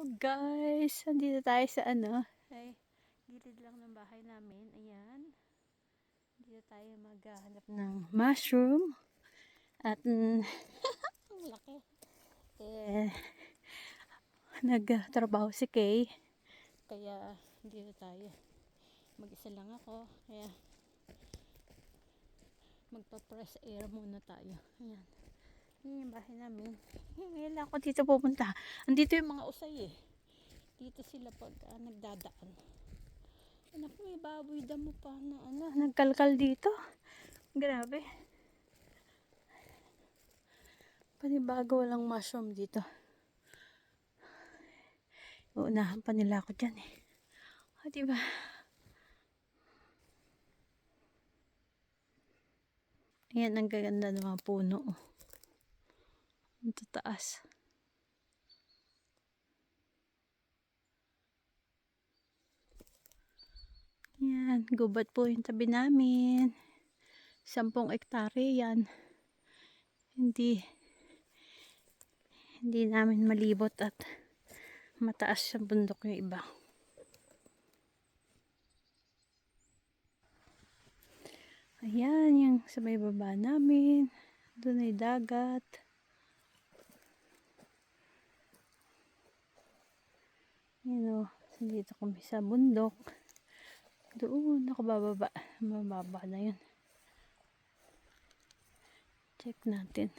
Hello guys! Andito tayo sa ay gilid lang ng bahay namin. Ayan. Dito tayo maghanap ng mushroom. At ang laki. Nagtrabaho si Kay. Kaya dito tayo. Mag-isa lang ako. Kaya magpa-press air muna tayo. Ayan. Yan yung bahay namin. Ngayon lang ako dito pupunta. Andito yung mga usay eh. Dito sila pag nagdadaan. Anak, may baboy damo pa na nagkalkal dito. Grabe. Panibago walang mushroom dito. Uunahan pa nila ako dyan eh. O, diba? Ayan, ang gaganda ng mga puno. Ang tataas. Yan, gubat po yung tabi namin. 10 hektare yan. Hindi namin malibot at mataas sa bundok yung iba. Ayan, yung sa may baba namin. Doon ay dagat. Ayan o, dito kami sa bundok. Doon ako bababa. Mababa na yun. Check natin.